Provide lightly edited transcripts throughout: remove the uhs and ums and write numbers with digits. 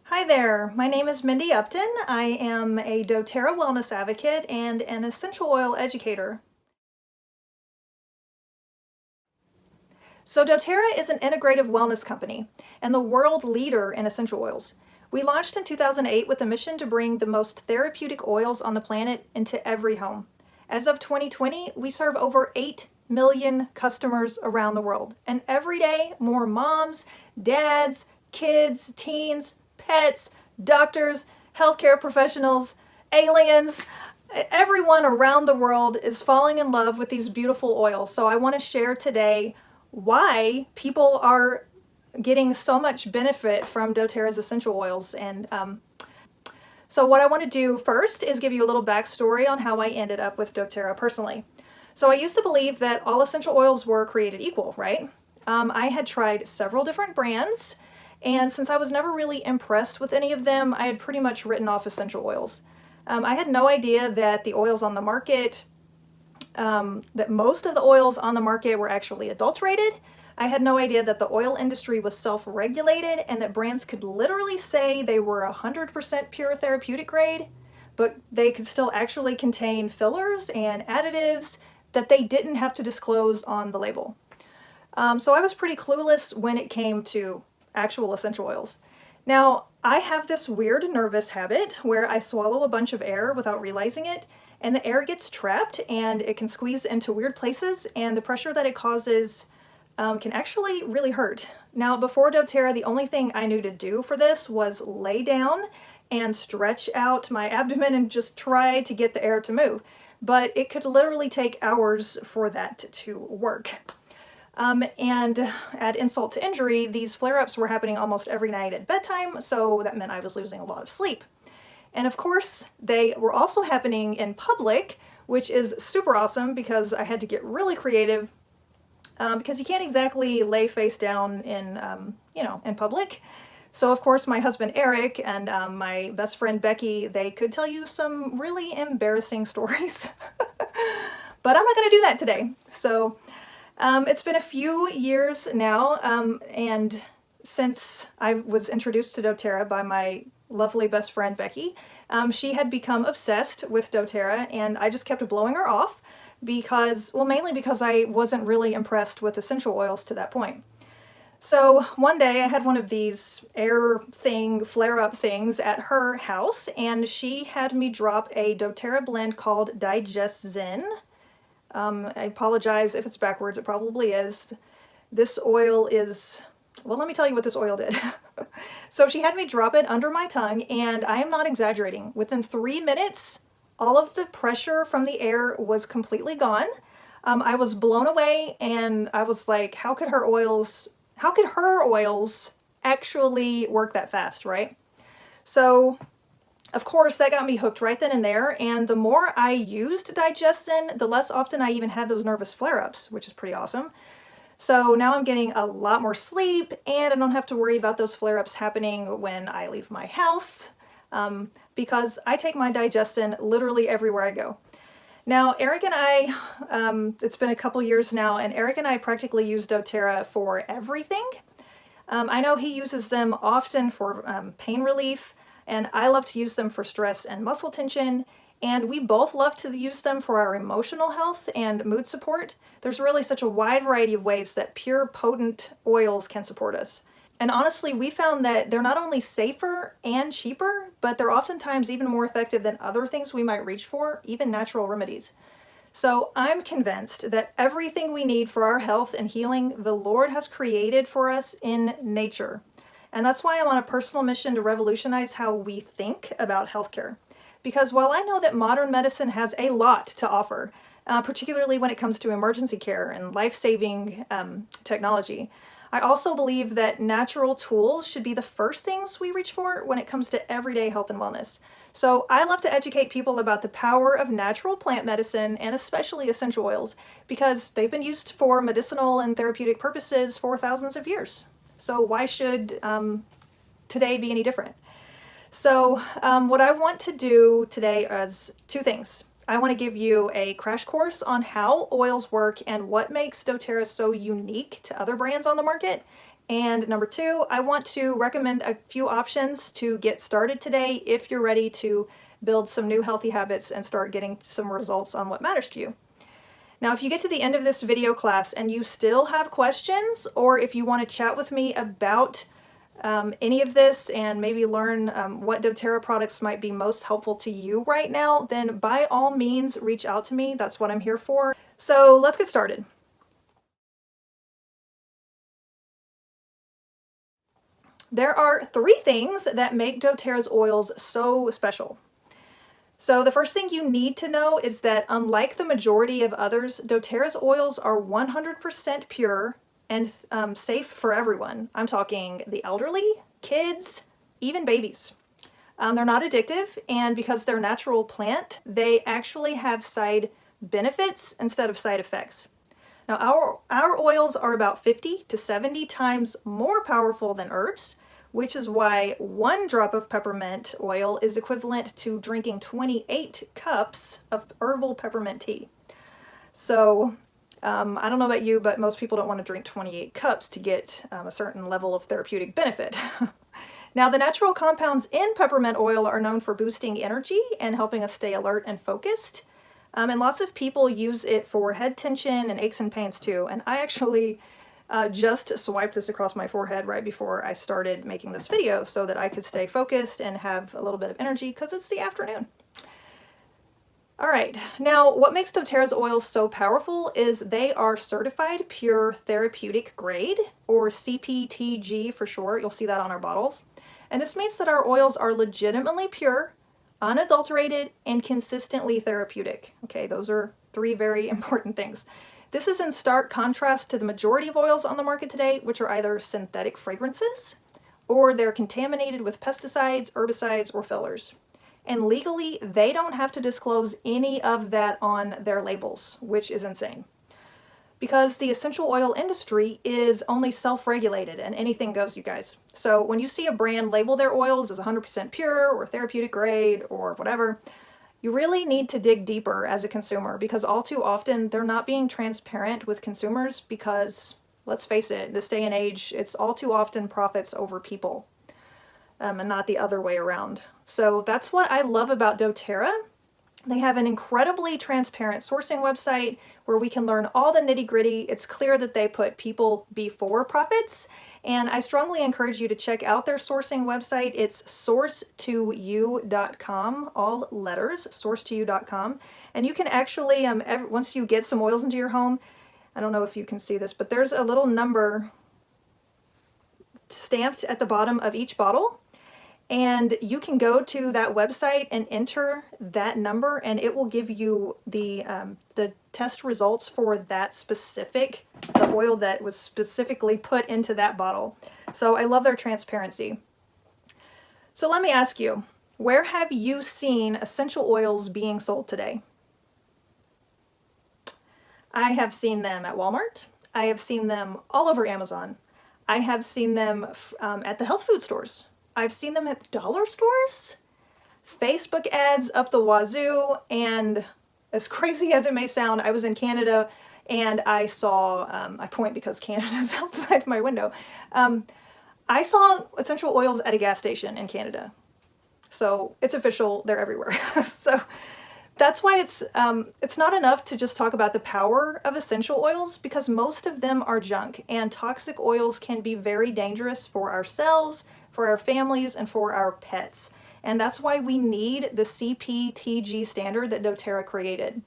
Hi there, my name is Mindy Upton. I am a doTERRA wellness advocate and an essential oil educator. So doTERRA is an integrative wellness company and the world leader in essential oils. We launched in 2008 with a mission to bring the most therapeutic oils on the planet into every home. As of 2020, we serve over 8 million customers around the world. And every day, more moms, dads, kids, teens, pets, doctors, healthcare professionals, aliens, everyone around the world is falling in love with these beautiful oils. So I want to share today why people are getting so much benefit from doTERRA's essential oils. So what I want to do first is give you a little backstory on how I ended up with doTERRA personally. So I used to believe that all essential oils were created equal, right? I had tried several different brands, and since I was never really impressed with any of them, I had pretty much written off essential oils. I had no idea that the oils on the market, that most of the oils on the market were actually adulterated. I had no idea that the oil industry was self-regulated and that brands could literally say they were 100% pure therapeutic grade, but they could still actually contain fillers and additives that they didn't have to disclose on the label. So I was pretty clueless when it came to actual essential oils. Now, I have this weird nervous habit where I swallow a bunch of air without realizing it, and the air gets trapped and it can squeeze into weird places, and the pressure that it causes can actually really hurt. Now, before doTERRA, the only thing I knew to do for this was lay down and stretch out my abdomen and just try to get the air to move. But it could literally take hours for that to work. And add insult to injury, these flare-ups were happening almost every night at bedtime, so that meant I was losing a lot of sleep. And of course, they were also happening in public, which is super awesome because I had to get really creative, because you can't exactly lay face down in public. So of course, my husband Eric and my best friend Becky, they could tell you some really embarrassing stories. But I'm not going to do that today. So it's been a few years now, and since I was introduced to doTERRA by my lovely best friend Becky, she had become obsessed with doTERRA, and I just kept blowing her off because, well, mainly because I wasn't really impressed with essential oils to that point. So one day I had one of these air thing, flare-up things at her house, and she had me drop a doTERRA blend called Digest Zen. I apologize if it's backwards, it probably is. This oil is, well, let me tell you what this oil did. So she had me drop it under my tongue, and I am not exaggerating. Within 3 minutes, all of the pressure from the air was completely gone. I was blown away, and I was like, how could her oils actually work that fast, right? So of course, that got me hooked right then and there, and the more I used Digestin, the less often I even had those nervous flare-ups, which is pretty awesome. So now I'm getting a lot more sleep, and I don't have to worry about those flare-ups happening when I leave my house, because I take my Digestin literally everywhere I go. Now, Eric and I, it's been a couple years now, and Eric and I practically use doTERRA for everything. I know he uses them often for pain relief, and I love to use them for stress and muscle tension, and we both love to use them for our emotional health and mood support. There's really such a wide variety of ways that pure, potent oils can support us. And honestly, we found that they're not only safer and cheaper, but they're oftentimes even more effective than other things we might reach for, even natural remedies. So I'm convinced that everything we need for our health and healing, the Lord has created for us in nature. And that's why I'm on a personal mission to revolutionize how we think about healthcare. Because while I know that modern medicine has a lot to offer, particularly when it comes to emergency care and life-saving technology, I also believe that natural tools should be the first things we reach for when it comes to everyday health and wellness. So I love to educate people about the power of natural plant medicine, and especially essential oils, because they've been used for medicinal and therapeutic purposes for thousands of years. So why should today be any different? So what I want to do today is two things. I want to give you a crash course on how oils work and what makes doTERRA so unique to other brands on the market. And number two, I want to recommend a few options to get started today if you're ready to build some new healthy habits and start getting some results on what matters to you. Now, if you get to the end of this video class and you still have questions, or if you want to chat with me about any of this and maybe learn what doTERRA products might be most helpful to you right now, then by all means reach out to me. That's what I'm here for. So let's get started. There are three things that make doTERRA's oils so special. So the first thing you need to know is that unlike the majority of others, doTERRA's oils are 100% pure and safe for everyone. I'm talking the elderly, kids, even babies. They're not addictive, and because they're natural plant, they actually have side benefits instead of side effects. Now our oils are about 50 to 70 times more powerful than herbs, which is why 1 drop of peppermint oil is equivalent to drinking 28 cups of herbal peppermint tea. So I don't know about you, but most people don't want to drink 28 cups to get a certain level of therapeutic benefit. Now, the natural compounds in peppermint oil are known for boosting energy and helping us stay alert and focused. And lots of people use it for head tension and aches and pains too. And I actually just swiped this across my forehead right before I started making this video so that I could stay focused and have a little bit of energy because it's the afternoon. All right, now what makes doTERRA's oils so powerful is they are Certified Pure Therapeutic Grade, or CPTG for short. You'll see that on our bottles. And this means that our oils are legitimately pure, unadulterated, and consistently therapeutic. Okay, those are 3 very important things. This is in stark contrast to the majority of oils on the market today, which are either synthetic fragrances or they're contaminated with pesticides, herbicides, or fillers. And legally, they don't have to disclose any of that on their labels, which is insane. Because the essential oil industry is only self-regulated and anything goes, you guys. So when you see a brand label their oils as 100% pure or therapeutic grade or whatever, you really need to dig deeper as a consumer, because all too often they're not being transparent with consumers because, let's face it, this day and age, it's all too often profits over people. And not the other way around. So that's what I love about doTERRA. They have an incredibly transparent sourcing website where we can learn all the nitty-gritty. It's clear that they put people before profits, and I strongly encourage you to check out their sourcing website. It's source2u.com, all letters, source2u.com, and you can actually, once you get some oils into your home, I don't know if you can see this, but there's a little number stamped at the bottom of each bottle. And you can go to that website and enter that number, and it will give you the test results for that specific, the oil that was specifically put into that bottle. So I love their transparency. So let me ask you, where have you seen essential oils being sold today? I have seen them at Walmart. I have seen them all over Amazon. I have seen them at the health food stores. I've seen them at dollar stores, Facebook ads up the wazoo, and as crazy as it may sound, I was in Canada and I saw, I point because Canada's outside my window, I saw essential oils at a gas station in Canada. So it's official, they're everywhere. So that's why it's not enough to just talk about the power of essential oils, because most of them are junk, and toxic oils can be very dangerous for ourselves, for our families, and for our pets. And that's why we need the CPTG standard that doTERRA created.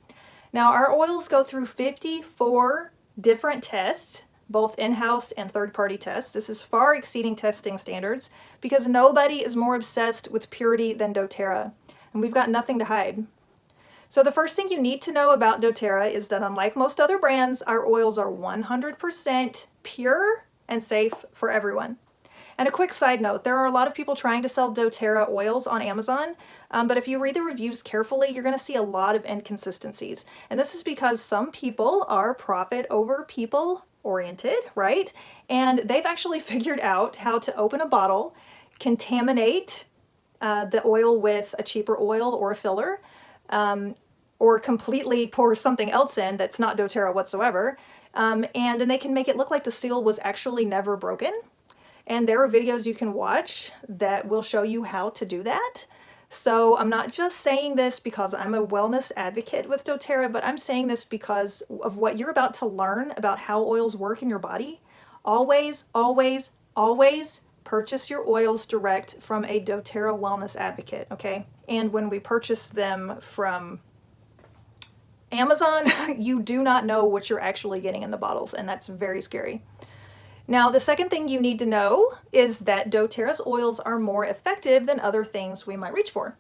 Now, our oils go through 54 different tests, both in-house and third-party tests. This is far exceeding testing standards because nobody is more obsessed with purity than doTERRA, and we've got nothing to hide. So the first thing you need to know about doTERRA is that unlike most other brands, our oils are 100% pure and safe for everyone. And a quick side note, there are a lot of people trying to sell doTERRA oils on Amazon, but if you read the reviews carefully, you're going to see a lot of inconsistencies. And this is because some people are profit over people oriented, right? And they've actually figured out how to open a bottle, contaminate the oil with a cheaper oil or a filler, or completely pour something else in that's not doTERRA whatsoever, and then they can make it look like the seal was actually never broken. And there are videos you can watch that will show you how to do that. So I'm not just saying this because I'm a wellness advocate with doTERRA, but I'm saying this because of what you're about to learn about how oils work in your body. Always, always, always purchase your oils direct from a doTERRA wellness advocate, okay? And when we purchase them from Amazon, you do not know what you're actually getting in the bottles, and that's very scary. Now, the second thing you need to know is that doTERRA's oils are more effective than other things we might reach for.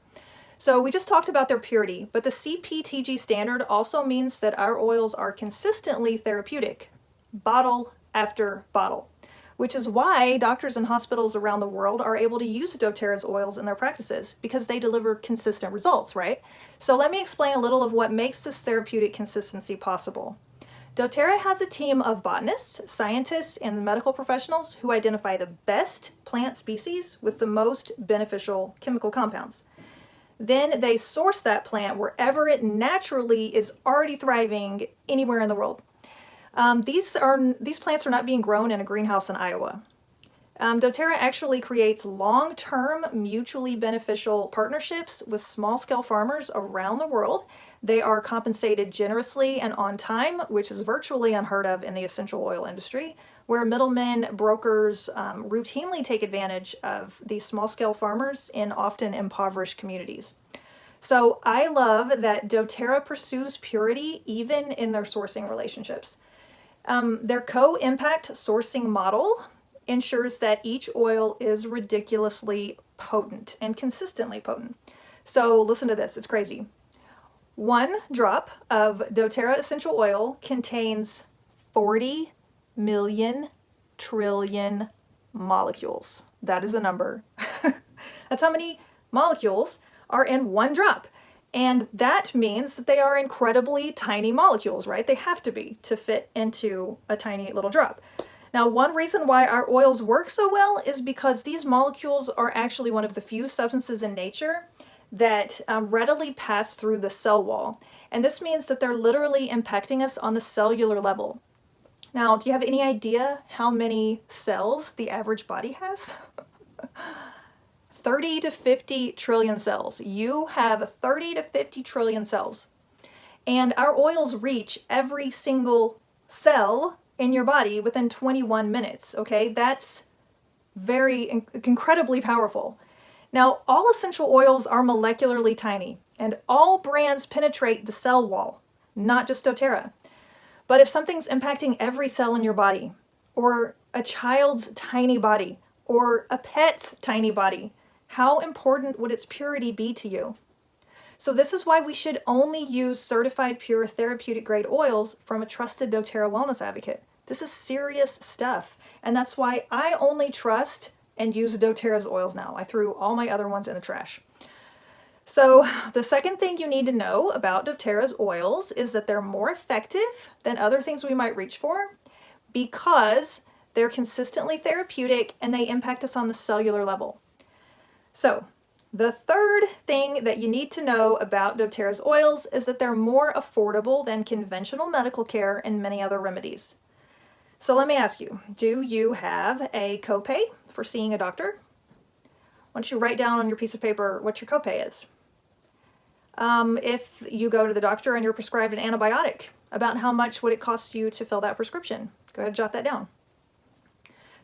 So we just talked about their purity, but the CPTG standard also means that our oils are consistently therapeutic, bottle after bottle, which is why doctors and hospitals around the world are able to use doTERRA's oils in their practices, because they deliver consistent results, right? So let me explain a little of what makes this therapeutic consistency possible. doTERRA has a team of botanists, scientists, and medical professionals who identify the best plant species with the most beneficial chemical compounds. Then they source that plant wherever it naturally is already thriving anywhere in the world. These plants are not being grown in a greenhouse in Iowa. doTERRA actually creates long-term mutually beneficial partnerships with small-scale farmers around the world. They are compensated generously and on time, which is virtually unheard of in the essential oil industry, where middlemen, brokers routinely take advantage of these small-scale farmers in often impoverished communities. So I love that doTERRA pursues purity even in their sourcing relationships. Their co-impact sourcing model ensures that each oil is ridiculously potent and consistently potent. So listen to this, it's crazy. 1 drop of doTERRA essential oil contains 40 million trillion molecules. That is a number. That's how many molecules are in 1 drop. And that means that they are incredibly tiny molecules, right? They have to be to fit into a tiny little drop. Now, one reason why our oils work so well is because these molecules are actually one of the few substances in nature that readily pass through the cell wall. And this means that they're literally impacting us on the cellular level. Now, do you have any idea how many cells the average body has? 30 to 50 trillion cells. You have 30 to 50 trillion cells. And our oils reach every single cell in your body within 21 minutes, okay? That's incredibly powerful. Now, all essential oils are molecularly tiny, and all brands penetrate the cell wall, not just doTERRA. But if something's impacting every cell in your body, or a child's tiny body, or a pet's tiny body, how important would its purity be to you? So this is why we should only use certified pure therapeutic grade oils from a trusted doTERRA wellness advocate. This is serious stuff. And that's why I only trust and use doTERRA's oils now. I threw all my other ones in the trash. So the second thing you need to know about doTERRA's oils is that they're more effective than other things we might reach for because they're consistently therapeutic and they impact us on the cellular level. So the third thing that you need to know about doTERRA's oils is that they're more affordable than conventional medical care and many other remedies. So let me ask you, do you have a copay for seeing a doctor? Why don't you write down on your piece of paper what your copay is? If you go to the doctor and you're prescribed an antibiotic, about how much would it cost you to fill that prescription? Go ahead and jot that down.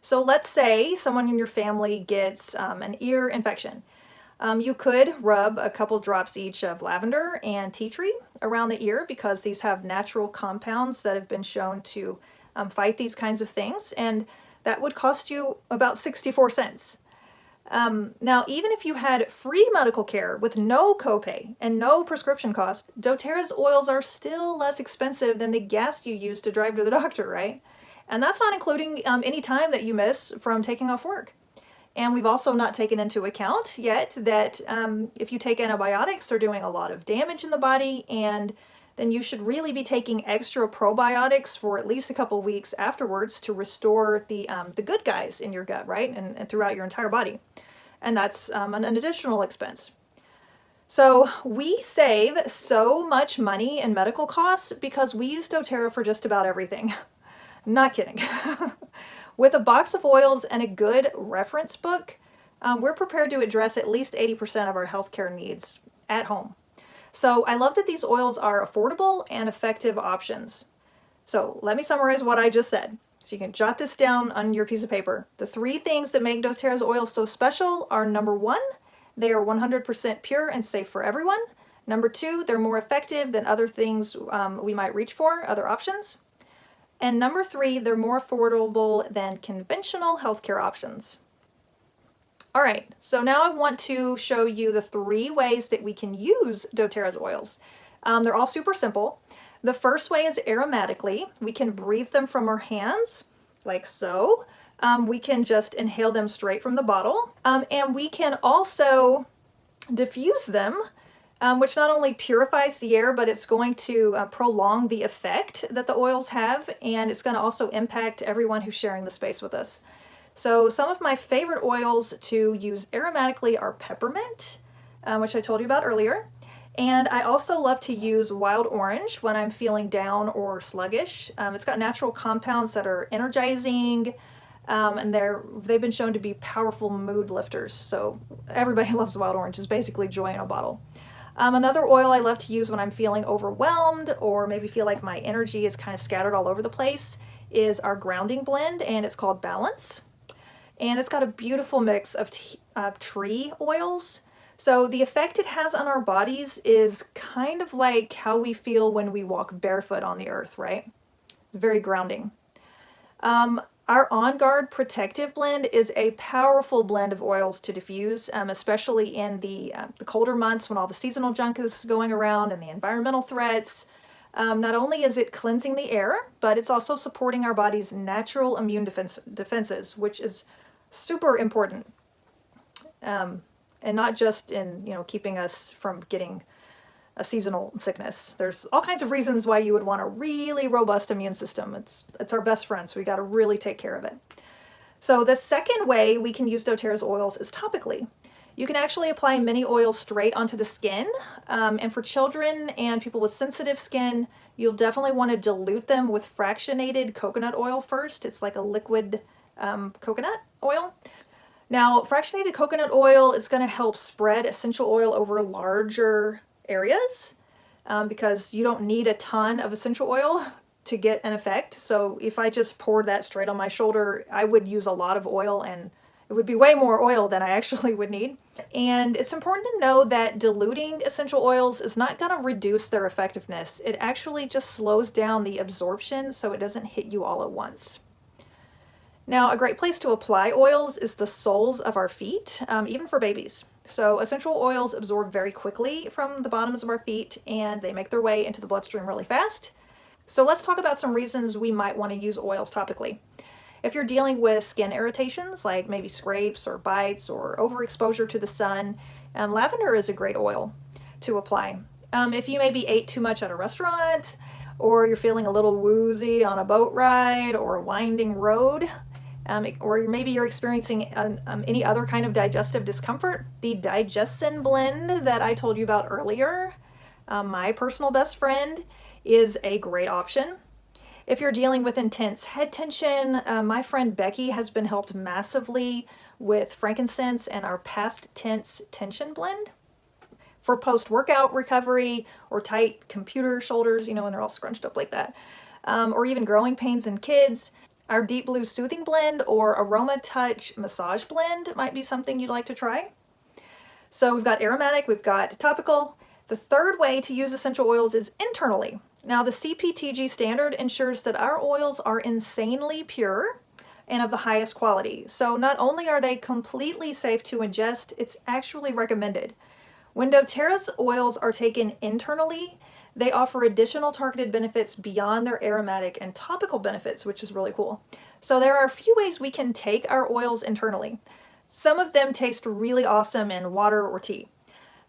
So let's say someone in your family gets an ear infection. You could rub a couple drops each of lavender and tea tree around the ear because these have natural compounds that have been shown to fight these kinds of things, and that would cost you about 64 cents. Now, even if you had free medical care with no copay and no prescription cost, doTERRA's oils are still less expensive than the gas you use to drive to the doctor, right? And that's not including any time that you miss from taking off work. And we've also not taken into account yet that if you take antibiotics, they're doing a lot of damage in the body, and then you should really be taking extra probiotics for at least a couple weeks afterwards to restore the good guys in your gut, right? And throughout your entire body. And that's an additional expense. So we save so much money in medical costs because we use doTERRA for just about everything. Not kidding. With a box of oils and a good reference book, we're prepared to address at least 80% of our healthcare needs at home. So I love that these oils are affordable and effective options. So let me summarize what I just said. So you can jot this down on your piece of paper. The 3 things that make doTERRA's oils so special are: number 1, they are 100% pure and safe for everyone. Number 2, they're more effective than other things we might reach for, other options. And number 3, they're more affordable than conventional healthcare options. All right, so now I want to show you the 3 ways that we can use doTERRA's oils. They're all super simple. The first way is aromatically. We can breathe them from our hands, like so. We can just inhale them straight from the bottle. And we can also diffuse them, which not only purifies the air, but it's going to prolong the effect that the oils have, and it's going to also impact everyone who's sharing the space with us. So some of my favorite oils to use aromatically are peppermint, which I told you about earlier. And I also love to use wild orange when I'm feeling down or sluggish. It's got natural compounds that are energizing, and they've been shown to be powerful mood lifters. So everybody loves wild orange. It's basically joy in a bottle. Another oil I love to use when I'm feeling overwhelmed or maybe feel like my energy is kind of scattered all over the place is our grounding blend, and it's called Balance. And it's got a beautiful mix of tree oils. So the effect it has on our bodies is kind of like how we feel when we walk barefoot on the earth, right? Very grounding. Our On Guard Protective Blend is a powerful blend of oils to diffuse, especially in the colder months when all the seasonal junk is going around and the environmental threats. Not only is it cleansing the air, but it's also supporting our body's natural immune defenses, which is super important. And not just in, keeping us from getting a seasonal sickness. There's all kinds of reasons why you would want a really robust immune system. It's our best friend, so we got to really take care of it. So the second way we can use doTERRA's oils is topically. You can actually apply many oils straight onto the skin, and for children and people with sensitive skin, you'll definitely want to dilute them with fractionated coconut oil first. It's like a liquid coconut oil. Now, fractionated coconut oil is going to help spread essential oil over larger areas because you don't need a ton of essential oil to get an effect. So if I just poured that straight on my shoulder, I would use a lot of oil, and it would be way more oil than I actually would need. And it's important to know that diluting essential oils is not going to reduce their effectiveness. It actually just slows down the absorption so it doesn't hit you all at once. Now, a great place to apply oils is the soles of our feet, even for babies. So essential oils absorb very quickly from the bottoms of our feet, and they make their way into the bloodstream really fast. So let's talk about some reasons we might want to use oils topically. If you're dealing with skin irritations, like maybe scrapes or bites or overexposure to the sun, lavender is a great oil to apply. If you maybe ate too much at a restaurant, or you're feeling a little woozy on a boat ride or a winding road, or maybe you're experiencing any other kind of digestive discomfort, the Digestin blend that I told you about earlier, my personal best friend, is a great option. If you're dealing with intense head tension, my friend Becky has been helped massively with frankincense and our past tense tension blend. For post-workout recovery or tight computer shoulders, when they're all scrunched up like that, or even growing pains in kids, our Deep Blue Soothing Blend or Aroma Touch Massage Blend might be something you'd like to try. So we've got aromatic, we've got topical. The third way to use essential oils is internally. Now, the CPTG standard ensures that our oils are insanely pure and of the highest quality. So not only are they completely safe to ingest, it's actually recommended. When doTERRA's oils are taken internally, they offer additional targeted benefits beyond their aromatic and topical benefits, which is really cool. So there are a few ways we can take our oils internally. Some of them taste really awesome in water or tea,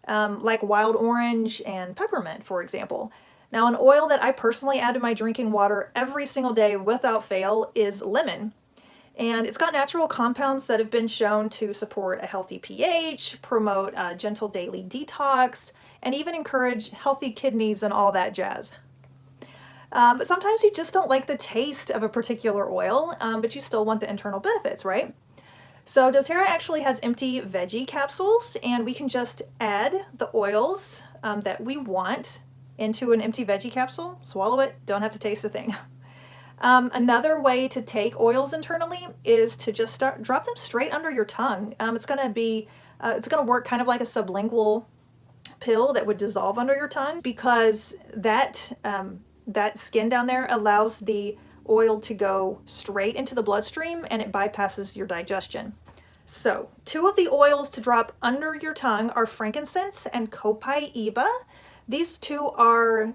like wild orange and peppermint, for example. Now, an oil that I personally add to my drinking water every single day without fail is lemon. And it's got natural compounds that have been shown to support a healthy pH, promote a gentle daily detox, and even encourage healthy kidneys and all that jazz. But sometimes you just don't like the taste of a particular oil, but you still want the internal benefits, right? So doTERRA actually has empty veggie capsules, and we can just add the oils that we want into an empty veggie capsule, swallow it, don't have to taste a thing. Another way to take oils internally is to just drop them straight under your tongue. It's going to work kind of like a sublingual pill that would dissolve under your tongue, because that skin down there allows the oil to go straight into the bloodstream, and it bypasses your digestion. So 2 of the oils to drop under your tongue are frankincense and copaiba. These 2 are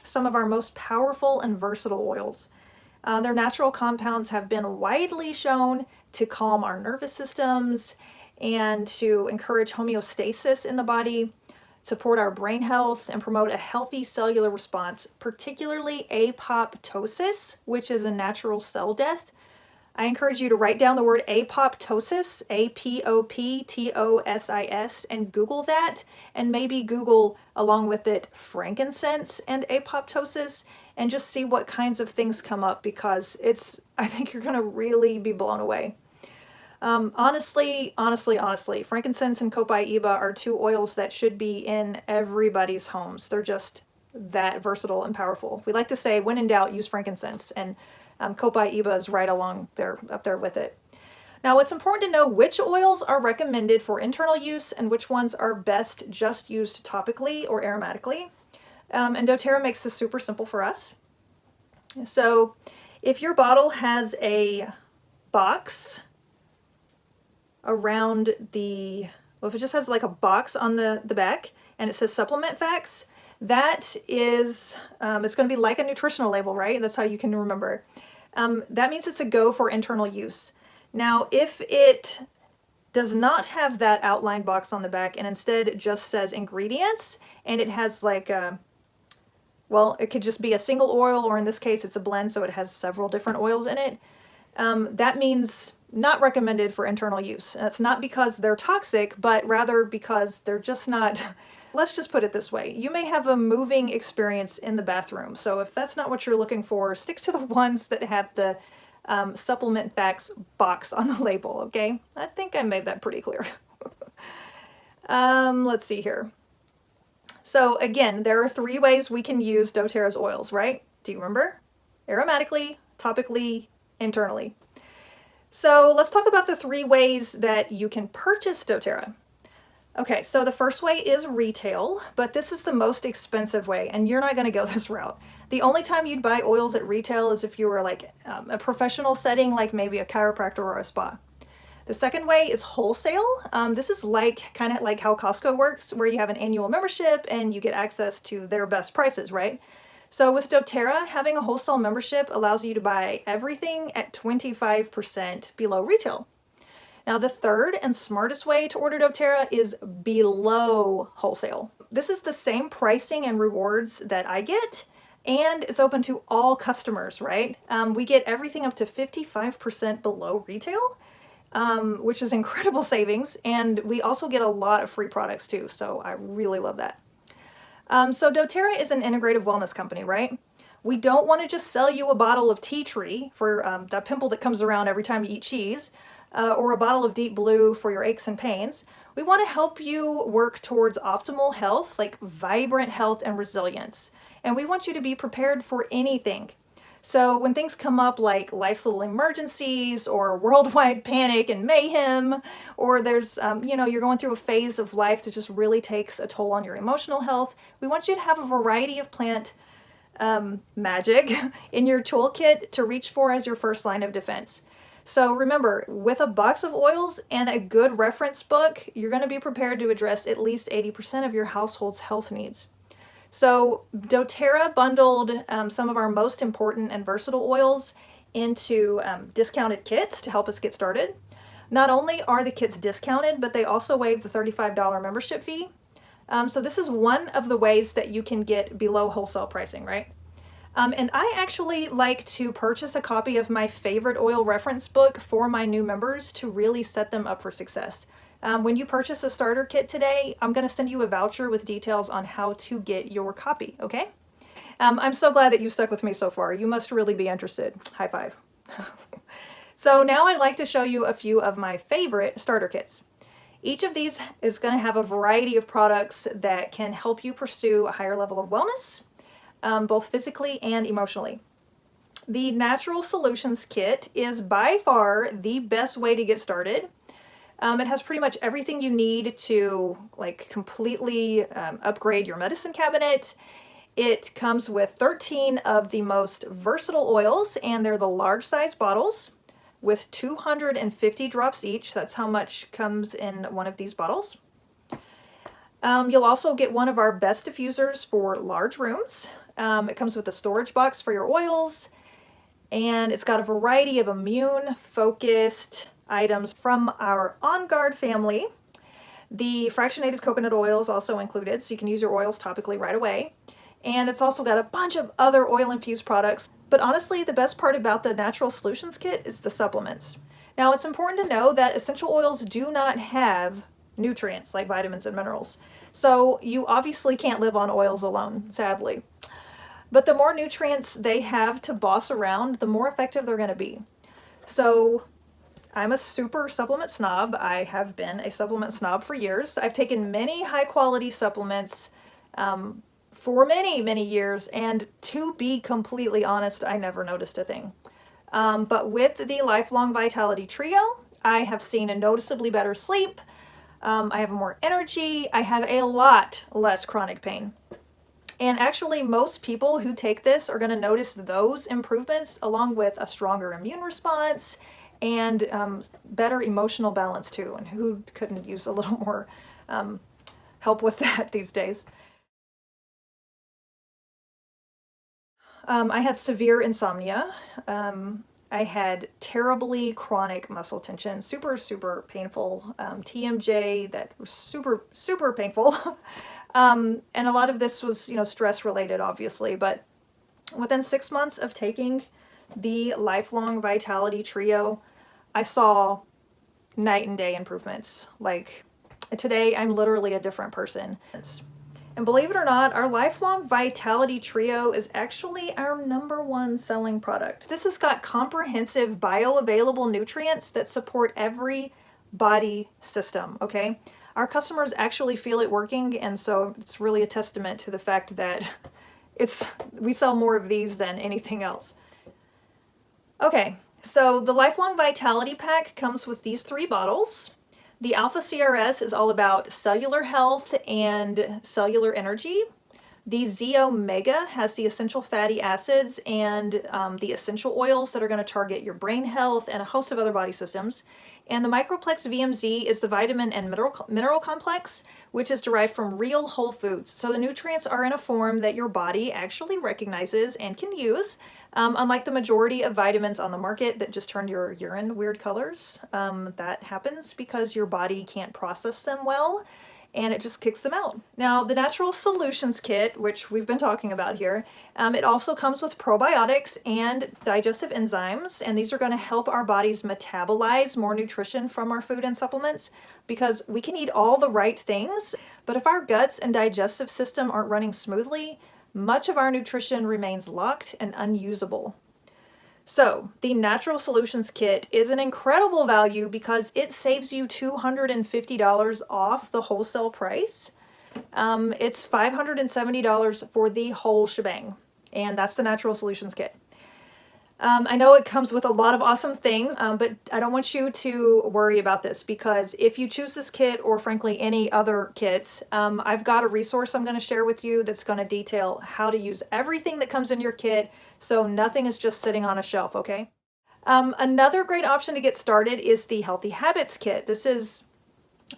some of our most powerful and versatile oils. Their natural compounds have been widely shown to calm our nervous systems and to encourage homeostasis in the body, support our brain health, and promote a healthy cellular response, particularly apoptosis, which is a natural cell death. I encourage you to write down the word apoptosis, A-P-O-P-T-O-S-I-S, and Google that, and maybe Google along with it frankincense and apoptosis, and just see what kinds of things come up, because I think you're going to really be blown away. Honestly, frankincense and copaiba are 2 oils that should be in everybody's homes. They're just that versatile and powerful. We like to say, when in doubt, use frankincense, and copaiba is right along there, up there with it. Now, it's important to know which oils are recommended for internal use and which ones are best just used topically or aromatically. And doTERRA makes this super simple for us. So if your bottle has a box around if it just has like a box on the back and it says supplement facts, that is, it's going to be like a nutritional label, right? That's how you can remember. That means it's a go for internal use. Now, if it does not have that outline box on the back and instead just says ingredients, and it has like it could just be a single oil, or in this case it's a blend, so it has several different oils in it, that means not recommended for internal use. And it's not because they're toxic, but rather because they're just not. Let's just put it this way. You may have a moving experience in the bathroom. So if that's not what you're looking for, stick to the ones that have the supplement facts box on the label, okay? I think I made that pretty clear. Let's see here. So again, there are 3 ways we can use doTERRA's oils, right? Do you remember? Aromatically, topically, internally. So let's talk about the 3 ways that you can purchase doTERRA. Okay, so the first way is retail, but this is the most expensive way, and you're not going to go this route. The only time you'd buy oils at retail is if you were like a professional setting, like maybe a chiropractor or a spa. The second way is wholesale. This is kind of like how Costco works, where you have an annual membership and you get access to their best prices, right? So with doTERRA, having a wholesale membership allows you to buy everything at 25% below retail. Now, the third and smartest way to order doTERRA is below wholesale. This is the same pricing and rewards that I get, and it's open to all customers, right? We get everything up to 55% below retail, which is incredible savings, and we also get a lot of free products too, so I really love that. So doTERRA is an integrative wellness company, right? We don't want to just sell you a bottle of tea tree for that pimple that comes around every time you eat cheese, or a bottle of Deep Blue for your aches and pains. We want to help you work towards optimal health, like vibrant health and resilience. And we want you to be prepared for anything. So when things come up like life's little emergencies or worldwide panic and mayhem, or there's, you're going through a phase of life that just really takes a toll on your emotional health, we want you to have a variety of plant magic in your toolkit to reach for as your first line of defense. So remember, with a box of oils and a good reference book, you're going to be prepared to address at least 80% of your household's health needs. So doTERRA bundled some of our most important and versatile oils into discounted kits to help us get started. Not only are the kits discounted, but they also waive the $35 membership fee. So this is one of the ways that you can get below wholesale pricing, right? And I actually like to purchase a copy of my favorite oil reference book for my new members to really set them up for success. When you purchase a starter kit today, I'm going to send you a voucher with details on how to get your copy, okay? I'm so glad that you stuck with me so far. You must really be interested. High five. So now I'd like to show you a few of my favorite starter kits. Each of these is going to have a variety of products that can help you pursue a higher level of wellness, both physically and emotionally. The Natural Solutions Kit is by far the best way to get started. It has pretty much everything you need to completely upgrade your medicine cabinet. It comes with 13 of the most versatile oils, and they're the large size bottles with 250 drops each. That's how much comes in one of these bottles. You'll also get one of our best diffusers for large rooms. It comes with a storage box for your oils, and it's got a variety of immune-focused items from our On Guard family. The fractionated coconut oil is also included, so you can use your oils topically right away. And it's also got a bunch of other oil-infused products. But honestly, the best part about the Natural Solutions Kit is the supplements. Now, it's important to know that essential oils do not have nutrients like vitamins and minerals. So you obviously can't live on oils alone, sadly. But the more nutrients they have to boss around, the more effective they're going to be. So I'm a super supplement snob. I have been a supplement snob for years. I've taken many high-quality supplements for many, many years, and to be completely honest, I never noticed a thing. But with the Lifelong Vitality Trio, I have seen a noticeably better sleep. I have more energy. I have a lot less chronic pain. And actually, most people who take this are going to notice those improvements along with a stronger immune response and better emotional balance too. And who couldn't use a little more help with that these days? I had severe insomnia. I had terribly chronic muscle tension, super, super painful, TMJ that was super, super painful. And a lot of this was, stress related, obviously, but within 6 months of taking the Lifelong Vitality Trio, I saw night and day improvements. Like today, I'm literally a different person. And believe it or not, our Lifelong Vitality Trio is actually our #1 selling product. This has got comprehensive bioavailable nutrients that support every body system, okay? Our customers actually feel it working, and so it's really a testament to the fact that we sell more of these than anything else. Okay, so the Lifelong Vitality Pack comes with these 3 bottles. The Alpha CRS is all about cellular health and cellular energy. The Z Omega has the essential fatty acids and the essential oils that are going to target your brain health and a host of other body systems. And the Microplex VMZ is the vitamin and mineral complex, which is derived from real whole foods. So the nutrients are in a form that your body actually recognizes and can use, unlike the majority of vitamins on the market that just turn your urine weird colors. That happens because your body can't process them well, and it just kicks them out. Now, the Natural Solutions Kit, which we've been talking about here, it also comes with probiotics and digestive enzymes, and these are going to help our bodies metabolize more nutrition from our food and supplements, because we can eat all the right things, but if our guts and digestive system aren't running smoothly, much of our nutrition remains locked and unusable. So, the Natural Solutions Kit is an incredible value because it saves you $250 off the wholesale price. It's $570 for the whole shebang, and that's the Natural Solutions Kit. I know it comes with a lot of awesome things, but I don't want you to worry about this, because if you choose this kit, or frankly any other kits, I've got a resource I'm going to share with you that's going to detail how to use everything that comes in your kit, so nothing is just sitting on a shelf, okay? Another great option to get started is the Healthy Habits Kit. This is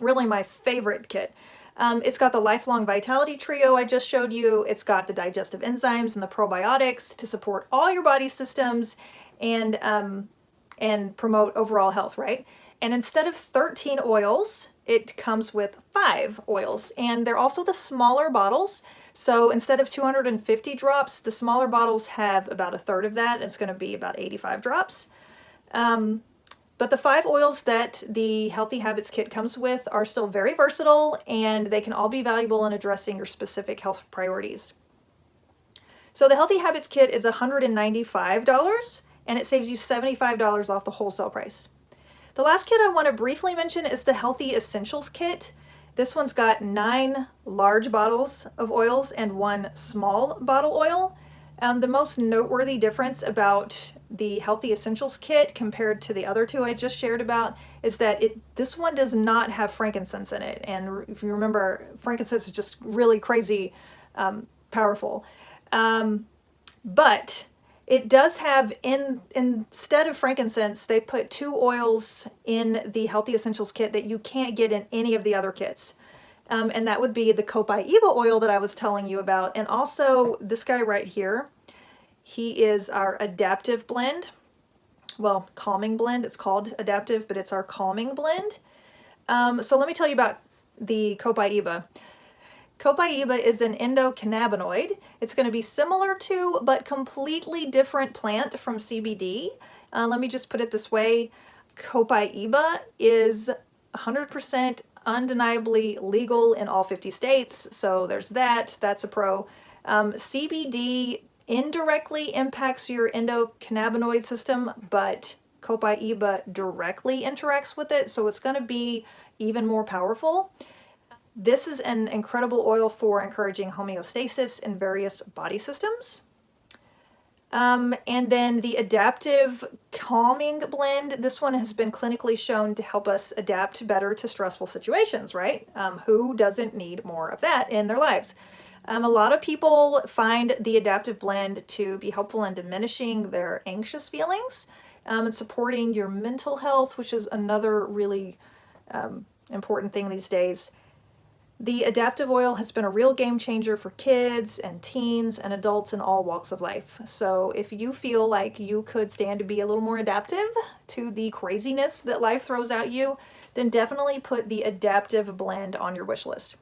really my favorite kit. It's got the Lifelong Vitality Trio I just showed you. It's got the digestive enzymes and the probiotics to support all your body systems and promote overall health, right? And instead of 13 oils, it comes with 5 oils. And they're also the smaller bottles. So instead of 250 drops, the smaller bottles have about 1/3 of that. It's going to be about 85 drops. But the 5 oils that the Healthy Habits Kit comes with are still very versatile, and they can all be valuable in addressing your specific health priorities. So the Healthy Habits Kit is $195 and it saves you $75 off the wholesale price. The last kit I want to briefly mention is the Healthy Essentials Kit. This one's got 9 large bottles of oils and 1 small bottle oil. The most noteworthy difference about the Healthy Essentials Kit compared to the other 2 I just shared about is that this one does not have frankincense in it. And if you remember, frankincense is just really crazy powerful. But it does have, instead of frankincense, they put 2 oils in the Healthy Essentials Kit that you can't get in any of the other kits. And that would be the copaiba oil that I was telling you about. And also this guy right here, he is our adaptive blend. Well, calming blend. It's called adaptive, but it's our calming blend. So let me tell you about the copaiba. Copaiba is an endocannabinoid. It's going to be similar to, but completely different plant from CBD. Let me just put it this way. Copaiba is 100% undeniably legal in all 50 states. So there's that. That's a pro. CBD indirectly impacts your endocannabinoid system, but copaiba directly interacts with it. So it's going to be even more powerful. This is an incredible oil for encouraging homeostasis in various body systems. And then the adaptive calming blend, this one has been clinically shown to help us adapt better to stressful situations, right? Who doesn't need more of that in their lives? A lot of people find the adaptive blend to be helpful in diminishing their anxious feelings and supporting your mental health, which is another really important thing these days. The adaptive oil has been a real game changer for kids and teens and adults in all walks of life. So if you feel like you could stand to be a little more adaptive to the craziness that life throws at you, then definitely put the adaptive blend on your wish list.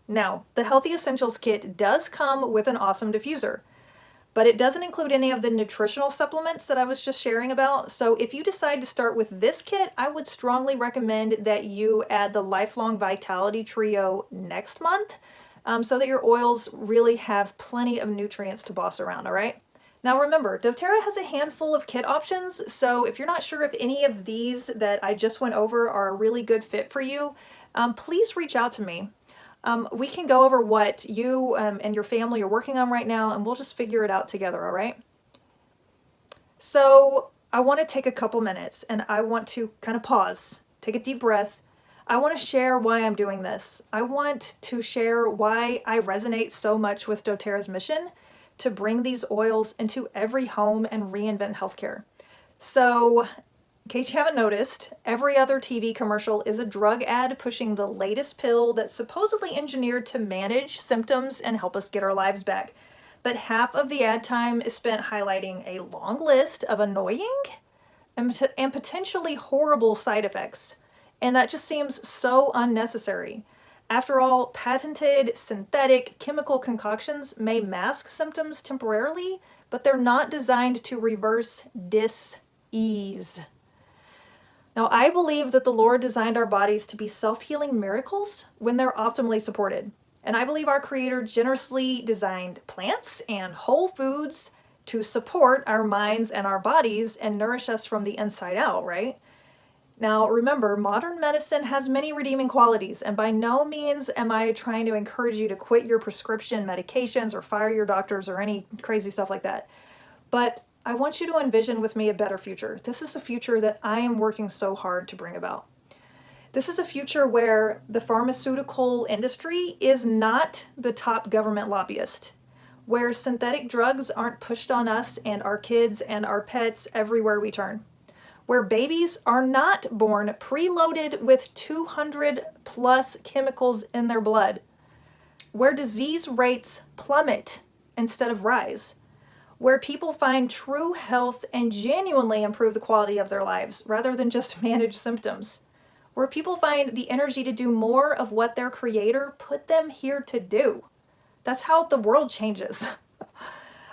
Now, the Healthy Essentials Kit does come with an awesome diffuser, but it doesn't include any of the nutritional supplements that I was just sharing about. So if you decide to start with this kit, I would strongly recommend that you add the Lifelong Vitality Trio next month so that your oils really have plenty of nutrients to boss around, all right? Now remember, doTERRA has a handful of kit options, so if you're not sure if any of these that I just went over are a really good fit for you, please reach out to me. We can go over what you and your family are working on right now, and we'll just figure it out together, all right? So I want to take a couple minutes, and I want to kind of pause, take a deep breath. I want to share why I'm doing this. I want to share why I resonate so much with doTERRA's mission to bring these oils into every home and reinvent healthcare. So in case you haven't noticed, every other TV commercial is a drug ad pushing the latest pill that's supposedly engineered to manage symptoms and help us get our lives back. But half of the ad time is spent highlighting a long list of annoying and potentially horrible side effects. And that just seems so unnecessary. After all, patented synthetic chemical concoctions may mask symptoms temporarily, but they're not designed to reverse dis-ease. Now, I believe that the Lord designed our bodies to be self-healing miracles when they're optimally supported. And I believe our Creator generously designed plants and whole foods to support our minds and our bodies and nourish us from the inside out, right? Now, remember, modern medicine has many redeeming qualities, and by no means am I trying to encourage you to quit your prescription medications or fire your doctors or any crazy stuff like that. But I want you to envision with me a better future. This is a future that I am working so hard to bring about. This is a future where the pharmaceutical industry is not the top government lobbyist, where synthetic drugs aren't pushed on us and our kids and our pets everywhere we turn, where babies are not born preloaded with 200 plus chemicals in their blood, where disease rates plummet instead of rise, where people find true health and genuinely improve the quality of their lives rather than just manage symptoms, where people find the energy to do more of what their Creator put them here to do. That's how the world changes.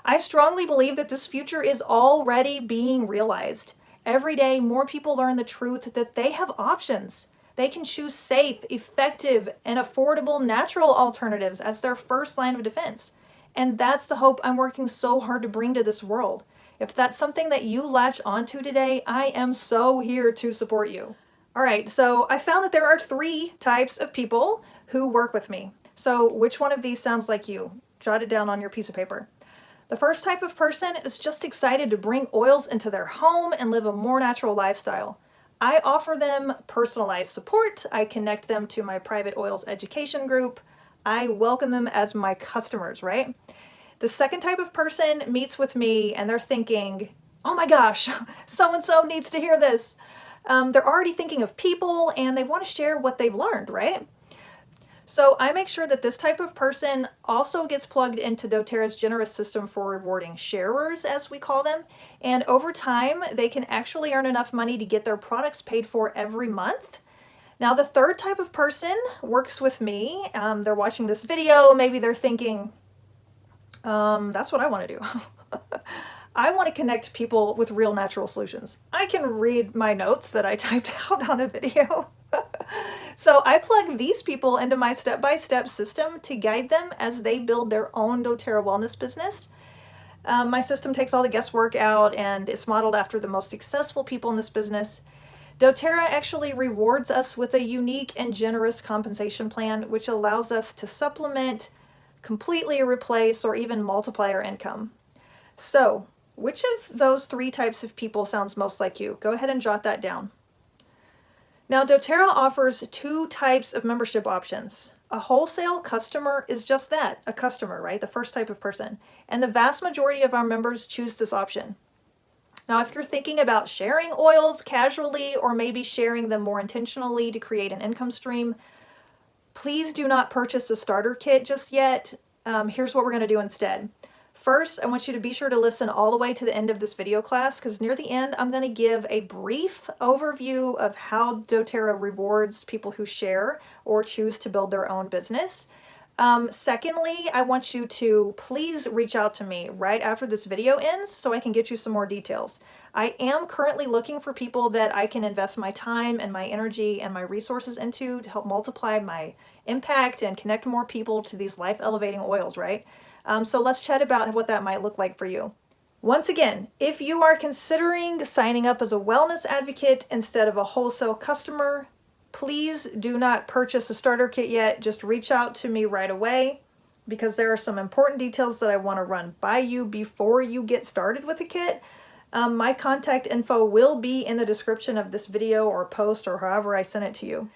I strongly believe that this future is already being realized. Every day, more people learn the truth that they have options. They can choose safe, effective, and affordable natural alternatives as their first line of defense. And that's the hope I'm working so hard to bring to this world. If that's something that you latch onto today, I am so here to support you. All right, so I found that there are 3 types of people who work with me. So which one of these sounds like you? Jot it down on your piece of paper. The first type of person is just excited to bring oils into their home and live a more natural lifestyle. I offer them personalized support. I connect them to my private oils education group. I welcome them as my customers, right? The second type of person meets with me and they're thinking, oh my gosh, so-and-so needs to hear this. They're already thinking of people and they want to share what they've learned, right? So I make sure that this type of person also gets plugged into doTERRA's generous system for rewarding sharers, as we call them. And over time, they can actually earn enough money to get their products paid for every month. Now, the third type of person works with me. They're watching this video. Maybe they're thinking, that's what I want to do. I want to connect people with real natural solutions. I can read my notes that I typed out on a video. So I plug these people into my step-by-step system to guide them as they build their own doTERRA wellness business. My system takes all the guesswork out and it's modeled after the most successful people in this business. doTERRA actually rewards us with a unique and generous compensation plan, which allows us to supplement, completely replace, or even multiply our income. So, which of those 3 types of people sounds most like you? Go ahead and jot that down. Now, doTERRA offers 2 types of membership options. A wholesale customer is just that, a customer, right? The first type of person. And the vast majority of our members choose this option. Now, if you're thinking about sharing oils casually or maybe sharing them more intentionally to create an income stream, please do not purchase a starter kit just yet. Here's what we're going to do instead. First, I want you to be sure to listen all the way to the end of this video class, because near the end, I'm going to give a brief overview of how doTERRA rewards people who share or choose to build their own business. Secondly, I want you to please reach out to me right after this video ends so I can get you some more details. I am currently looking for people that I can invest my time and my energy and my resources into to help multiply my impact and connect more people to these life-elevating oils, right? So let's chat about what that might look like for you. Once again, if you are considering signing up as a wellness advocate instead of a wholesale customer, please do not purchase a starter kit yet. Just reach out to me right away because there are some important details that I want to run by you before you get started with the kit. My contact info will be in the description of this video or post or however I send it to you.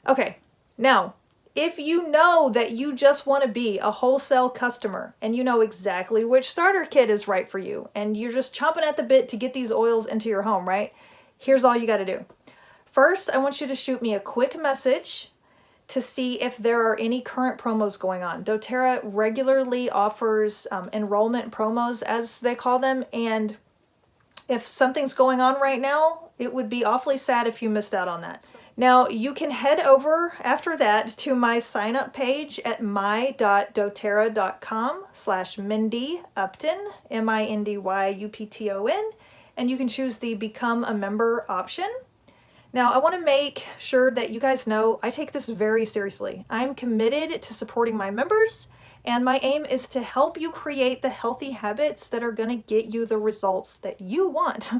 Okay, now, if you know that you just want to be a wholesale customer and you know exactly which starter kit is right for you and you're just chomping at the bit to get these oils into your home, right? Here's all you got to do. First, I want you to shoot me a quick message to see if there are any current promos going on. doTERRA regularly offers enrollment promos, as they call them, and if something's going on right now, it would be awfully sad if you missed out on that. Now, you can head over after that to my sign up page at my.doterra.com/Mindy Upton, MINDYUPTON, and you can choose the Become a Member option. Now, I want to make sure that you guys know I take this very seriously. I'm committed to supporting my members, and my aim is to help you create the healthy habits that are going to get you the results that you want.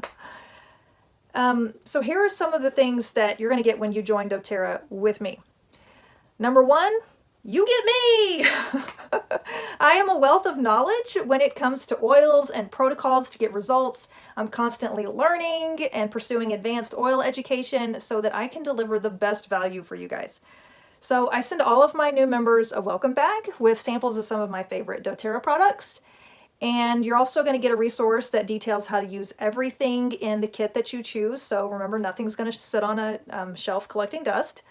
So here are some of the things that you're going to get when you join doTERRA with me. Number 1, you get me! I am a wealth of knowledge when it comes to oils and protocols to get results. I'm constantly learning and pursuing advanced oil education so that I can deliver the best value for you guys. So I send all of my new members a welcome bag with samples of some of my favorite doTERRA products. And you're also going to get a resource that details how to use everything in the kit that you choose. So remember, nothing's going to sit on a shelf collecting dust.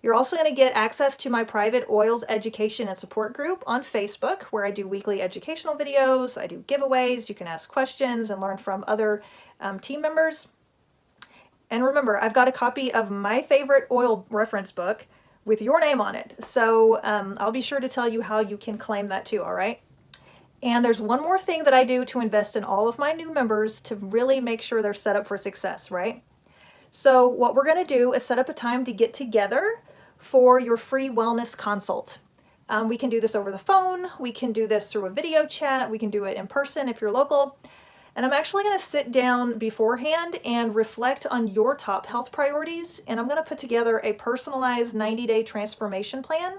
You're also going to get access to my private oils education and support group on Facebook, where I do weekly educational videos, I do giveaways, you can ask questions and learn from other team members. And remember, I've got a copy of my favorite oil reference book with your name on it. So I'll be sure to tell you how you can claim that too, all right? And there's one more thing that I do to invest in all of my new members to really make sure they're set up for success, right? So what we're going to do is set up a time to get together for your free wellness consult. We can do this over the phone. We can do this through a video chat. We can do it in person if you're local. And I'm actually going to sit down beforehand and reflect on your top health priorities. And I'm going to put together a personalized 90-day transformation plan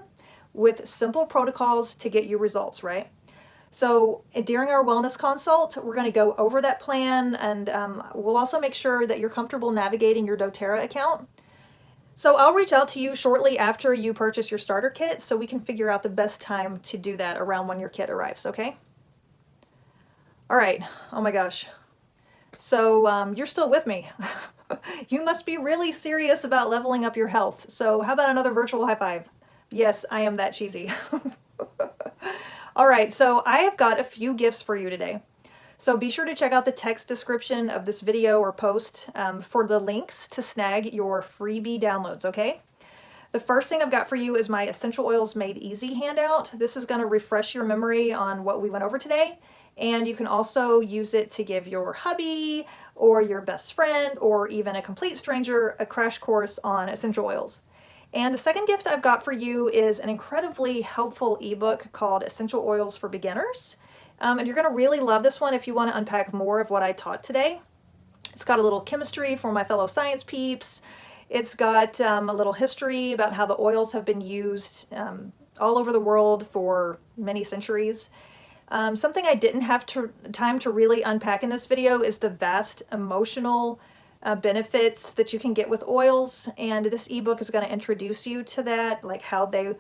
with simple protocols to get you results, right? So during our wellness consult, we're going to go over that plan, and we'll also make sure that you're comfortable navigating your doTERRA account. So I'll reach out to you shortly after you purchase your starter kit so we can figure out the best time to do that around when your kit arrives, okay? All right. Oh my gosh. So you're still with me. You must be really serious about leveling up your health. So how about another virtual high five? Yes, I am that cheesy. All right, so I have got a few gifts for you today. So be sure to check out the text description of this video or post for the links to snag your freebie downloads, okay? The first thing I've got for you is my Essential Oils Made Easy handout. This is going to refresh your memory on what we went over today, and you can also use it to give your hubby or your best friend or even a complete stranger a crash course on essential oils. And the second gift I've got for you is an incredibly helpful ebook called Essential Oils for Beginners. And you're going to really love this one if you want to unpack more of what I taught today. It's got a little chemistry for my fellow science peeps. It's got a little history about how the oils have been used all over the world for many centuries. Something I didn't have time to really unpack in this video is the vast emotional benefits that you can get with oils, and this ebook is going to introduce you to that, like how they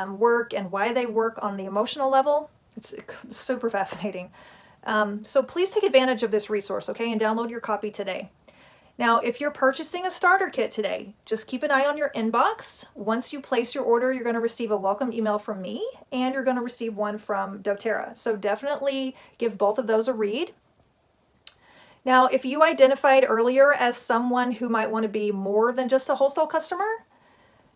work and why they work on the emotional level. It's super fascinating. So please take advantage of this resource, okay, and download your copy today. Now, if you're purchasing a starter kit today, just keep an eye on your inbox. Once you place your order, you're going to receive a welcome email from me, and you're going to receive one from doTERRA. So definitely give both of those a read. Now, if you identified earlier as someone who might want to be more than just a wholesale customer,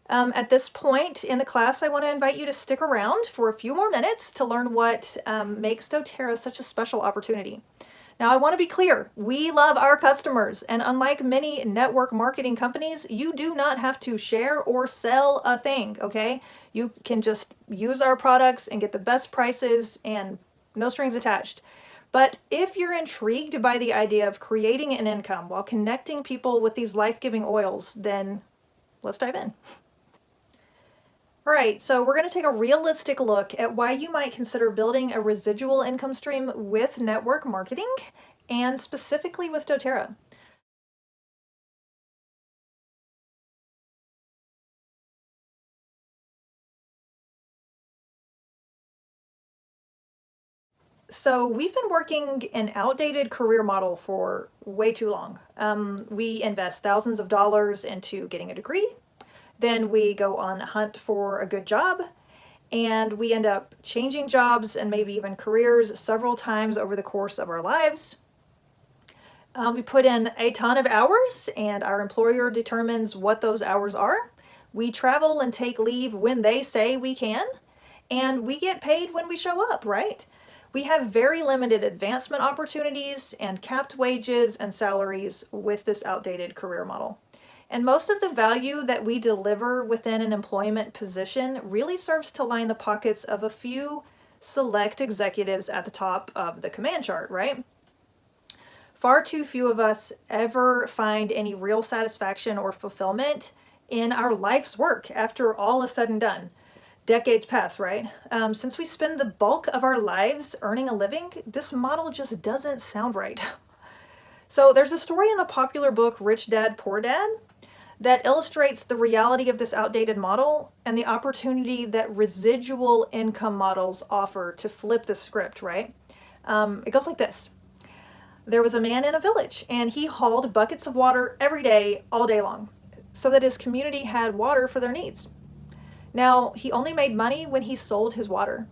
at this point in the class, I want to invite you to stick around for a few more minutes to learn what makes doTERRA such a special opportunity. Now, I want to be clear, we love our customers, and unlike many network marketing companies, you do not have to share or sell a thing, okay? You can just use our products and get the best prices and no strings attached. But if you're intrigued by the idea of creating an income while connecting people with these life-giving oils, then let's dive in. All right, so we're going to take a realistic look at why you might consider building a residual income stream with network marketing, and specifically with doTERRA. So we've been working an outdated career model for way too long. We invest thousands of dollars into getting a degree, then we go on a hunt for a good job, and we end up changing jobs and maybe even careers several times over the course of our lives. We put in a ton of hours, and our employer determines what those hours are. We travel and take leave when they say we can, and we get paid when we show up, right? We have very limited advancement opportunities and capped wages and salaries with this outdated career model. And most of the value that we deliver within an employment position really serves to line the pockets of a few select executives at the top of the command chart, right? Far too few of us ever find any real satisfaction or fulfillment in our life's work after all is said and done. Decades pass, right? Since we spend the bulk of our lives earning a living, this model just doesn't sound right. So there's a story in the popular book Rich Dad, Poor Dad that illustrates the reality of this outdated model and the opportunity that residual income models offer to flip the script, right? It goes like this. There was a man in a village, and he hauled buckets of water every day, all day long, so that his community had water for their needs. Now, he only made money when he sold his water.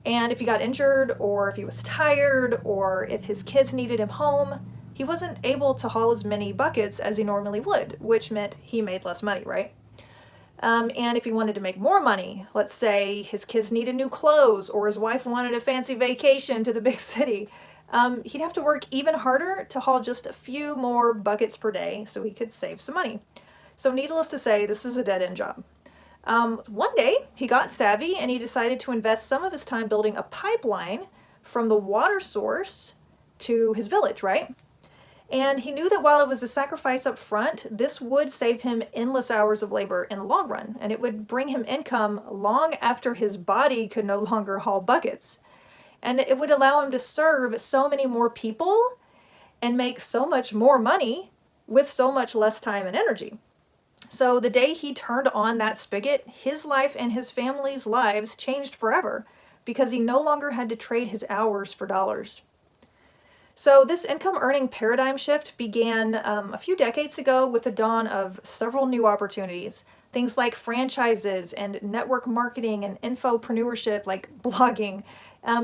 And if he got injured, or if he was tired, or if his kids needed him home, he wasn't able to haul as many buckets as he normally would, which meant he made less money, right? And if he wanted to make more money, let's say his kids needed new clothes, or his wife wanted a fancy vacation to the big city, he'd have to work even harder to haul just a few more buckets per day so he could save some money. So needless to say, this is a dead-end job. One day, he got savvy and he decided to invest some of his time building a pipeline from the water source to his village, right? And he knew that while it was a sacrifice up front, this would save him endless hours of labor in the long run, and it would bring him income long after his body could no longer haul buckets. And it would allow him to serve so many more people and make so much more money with so much less time and energy. So the day he turned on that spigot, his life and his family's lives changed forever because he no longer had to trade his hours for dollars. So this income earning paradigm shift began a few decades ago with the dawn of several new opportunities. Things like franchises and network marketing and infopreneurship like blogging.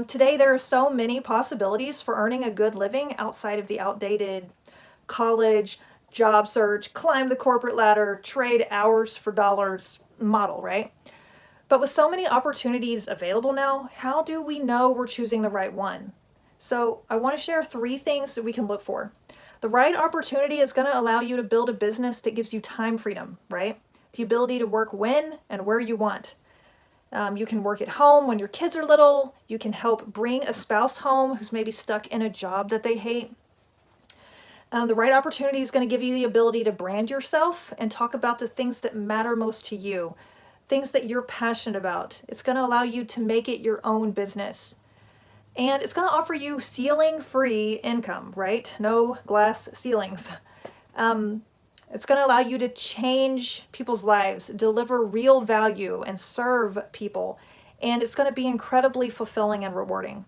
Today there are so many possibilities for earning a good living outside of the outdated college, job search, climb the corporate ladder, trade hours for dollars model, right? But with so many opportunities available now, how do we know we're choosing the right one? So I want to share 3 things that we can look for. The right opportunity is going to allow you to build a business that gives you time freedom, right? The ability to work when and where you want. You can work at home when your kids are little. You can help bring a spouse home who's maybe stuck in a job that they hate. The right opportunity is going to give you the ability to brand yourself and talk about the things that matter most to you, things that you're passionate about. It's going to allow you to make it your own business. And it's going to offer you ceiling-free income, right? No glass ceilings. It's going to allow you to change people's lives, deliver real value, and serve people. And it's going to be incredibly fulfilling and rewarding.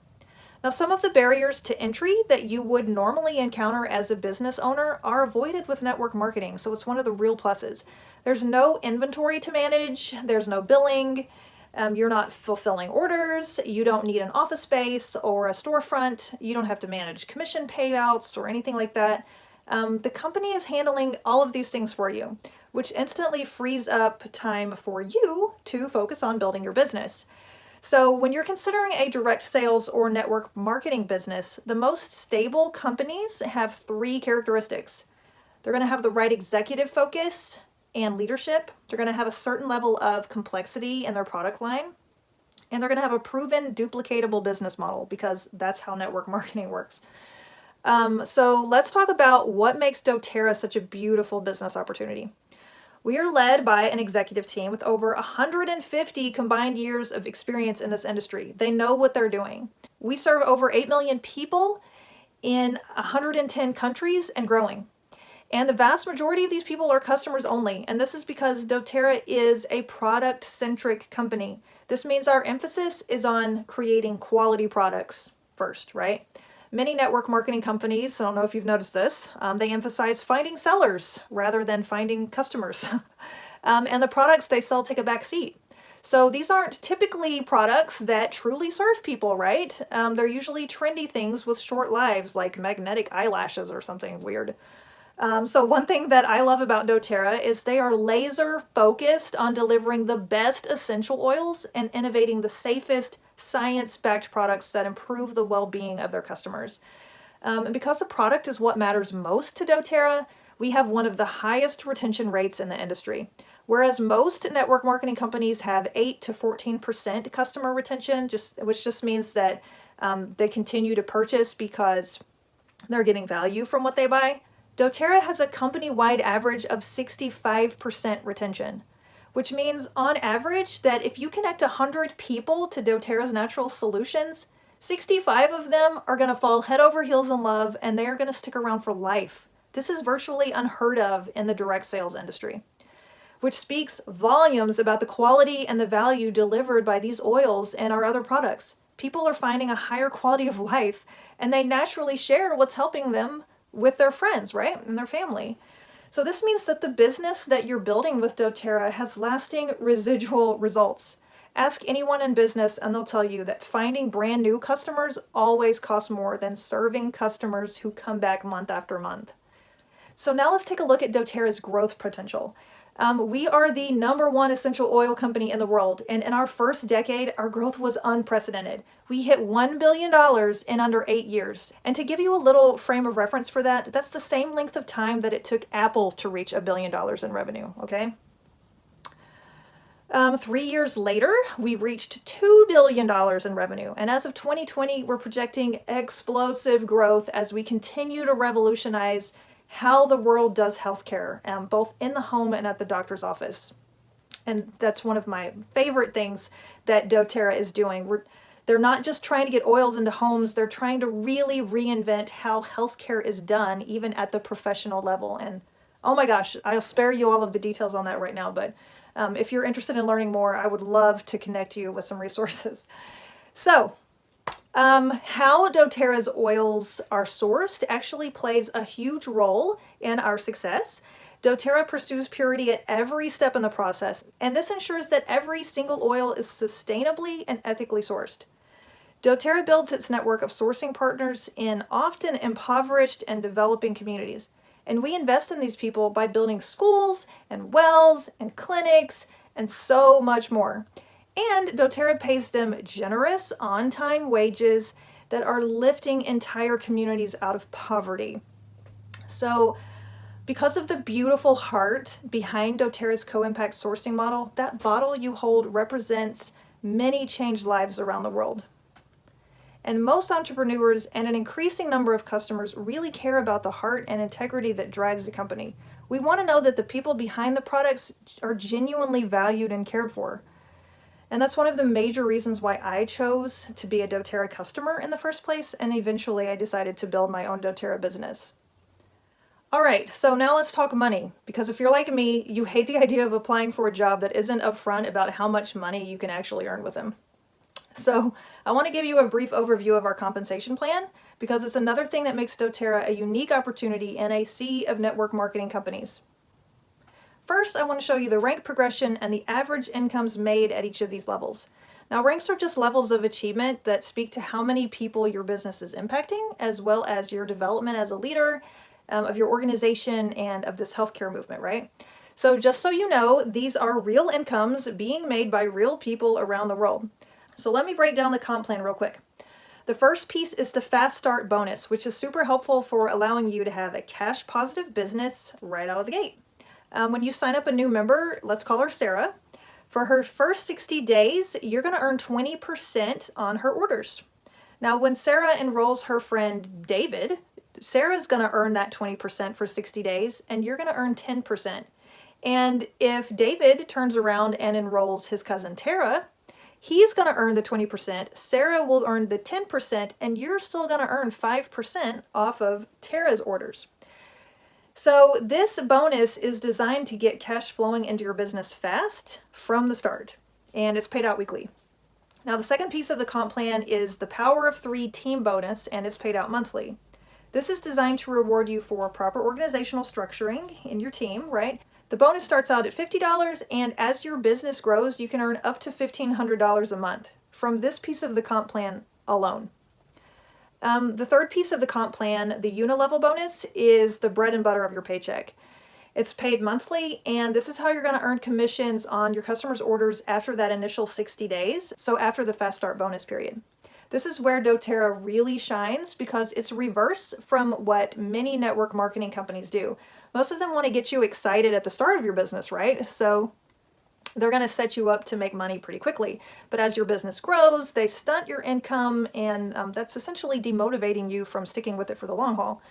Now, some of the barriers to entry that you would normally encounter as a business owner are avoided with network marketing, so it's one of the real pluses. There's no inventory to manage, there's no billing, you're not fulfilling orders, you don't need an office space or a storefront, you don't have to manage commission payouts or anything like that. The company is handling all of these things for you, which instantly frees up time for you to focus on building your business. So when you're considering a direct sales or network marketing business, the most stable companies have 3 characteristics. They're going to have the right executive focus and leadership. They're going to have a certain level of complexity in their product line. And they're going to have a proven duplicatable business model because that's how network marketing works. So let's talk about what makes dōTERRA such a beautiful business opportunity. We are led by an executive team with over 150 combined years of experience in this industry. They know what they're doing. We serve over 8 million people in 110 countries and growing. And the vast majority of these people are customers only. And this is because dōTERRA is a product-centric company. This means our emphasis is on creating quality products first, right? Many network marketing companies, I don't know if you've noticed this, they emphasize finding sellers rather than finding customers. And the products they sell take a back seat. So these aren't typically products that truly serve people, right? They're usually trendy things with short lives like magnetic eyelashes or something weird. So one thing that I love about dōTERRA is they are laser focused on delivering the best essential oils and innovating the safest science-backed products that improve the well-being of their customers. And because the product is what matters most to dōTERRA, we have one of the highest retention rates in the industry. Whereas most network marketing companies have 8 to 14% customer retention, which just means that they continue to purchase because they're getting value from what they buy. dōTERRA has a company-wide average of 65% retention, which means on average that if you connect 100 people to dōTERRA's natural solutions, 65 of them are going to fall head over heels in love and they are going to stick around for life. This is virtually unheard of in the direct sales industry, which speaks volumes about the quality and the value delivered by these oils and our other products. People are finding a higher quality of life and they naturally share what's helping them with their friends, right? And their family. So this means that the business that you're building with dōTERRA has lasting residual results. Ask anyone in business and they'll tell you that finding brand new customers always costs more than serving customers who come back month after month. So now let's take a look at dōTERRA's growth potential. We are the #1 essential oil company in the world, and in our first decade, our growth was unprecedented. We hit $1 billion in under 8 years. And to give you a little frame of reference for that, that's the same length of time that it took Apple to reach $1 billion in revenue, okay? 3 years later, we reached $2 billion in revenue. And as of 2020, we're projecting explosive growth as we continue to revolutionize how the world does healthcare, both in the home and at the doctor's office. And that's one of my favorite things that dōTERRA is doing. They're not just trying to get oils into homes, they're trying to really reinvent how healthcare is done, even at the professional level. And oh my gosh, I'll spare you all of the details on that right now, but if you're interested in learning more, I would love to connect you with some resources. So, how dōTERRA's oils are sourced actually plays a huge role in our success. dōTERRA pursues purity at every step in the process, and this ensures that every single oil is sustainably and ethically sourced. dōTERRA builds its network of sourcing partners in often impoverished and developing communities. And we invest in these people by building schools and wells and clinics and so much more. And dōTERRA pays them generous, on-time wages that are lifting entire communities out of poverty. So, because of the beautiful heart behind dōTERRA's co-impact sourcing model, that bottle you hold represents many changed lives around the world. And most entrepreneurs and an increasing number of customers really care about the heart and integrity that drives the company. We want to know that the people behind the products are genuinely valued and cared for. And that's one of the major reasons why I chose to be a dōTERRA customer in the first place, and eventually I decided to build my own dōTERRA business. All right, so now let's talk money, because if you're like me, you hate the idea of applying for a job that isn't upfront about how much money you can actually earn with them. So I want to give you a brief overview of our compensation plan, because it's another thing that makes dōTERRA a unique opportunity in a sea of network marketing companies. First, I want to show you the rank progression and the average incomes made at each of these levels. Now, ranks are just levels of achievement that speak to how many people your business is impacting, as well as your development as a leader of your organization and of this healthcare movement, right? So just so you know, these are real incomes being made by real people around the world. So let me break down the comp plan real quick. The first piece is the Fast Start bonus, which is super helpful for allowing you to have a cash positive business right out of the gate. When you sign up a new member, let's call her Sarah, for her first 60 days, you're going to earn 20% on her orders. Now, when Sarah enrolls her friend David, Sarah's going to earn that 20% for 60 days, and you're going to earn 10%. And if David turns around and enrolls his cousin Tara, he's going to earn the 20%, Sarah will earn the 10%, and you're still going to earn 5% off of Tara's orders. So this bonus is designed to get cash flowing into your business fast from the start, and it's paid out weekly. Now, the second piece of the comp plan is the Power of 3 team bonus, and it's paid out monthly. This is designed to reward you for proper organizational structuring in your team, right? The bonus starts out at $50, and as your business grows, you can earn up to $1,500 a month from this piece of the comp plan alone. The third piece of the comp plan, the unilevel bonus, is the bread and butter of your paycheck. It's paid monthly, and this is how you're going to earn commissions on your customers' orders after that initial 60 days, so after the Fast Start bonus period. This is where dōTERRA really shines because it's reverse from what many network marketing companies do. Most of them want to get you excited at the start of your business, right? So they're going to set you up to make money pretty quickly. But as your business grows, they stunt your income, and that's essentially demotivating you from sticking with it for the long haul.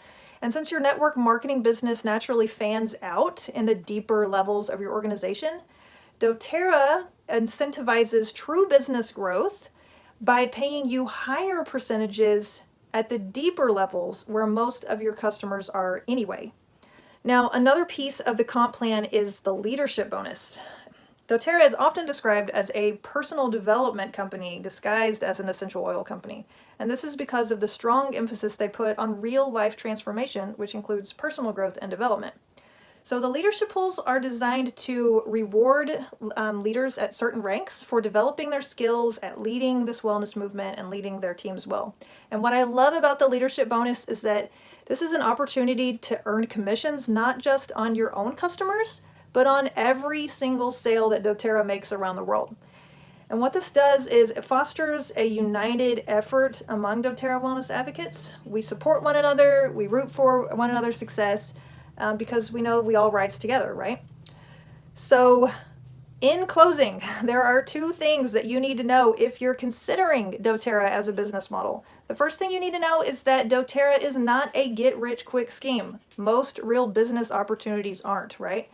And since your network marketing business naturally fans out in the deeper levels of your organization, dōTERRA incentivizes true business growth by paying you higher percentages at the deeper levels where most of your customers are anyway. Now, another piece of the comp plan is the leadership bonus. dōTERRA is often described as a personal development company disguised as an essential oil company. And this is because of the strong emphasis they put on real life transformation, which includes personal growth and development. So the leadership pools are designed to reward leaders at certain ranks for developing their skills at leading this wellness movement and leading their teams well. And what I love about the leadership bonus is that this is an opportunity to earn commissions not just on your own customers, but on every single sale that dōTERRA makes around the world. And what this does is it fosters a united effort among dōTERRA wellness advocates. We support one another, we root for one another's success, because we know we all rise together, right? So In closing, there are two things that you need to know if you're considering doTERRA as a business model. The first thing you need to know is that doTERRA is not a get-rich-quick scheme. Most real business opportunities aren't, right?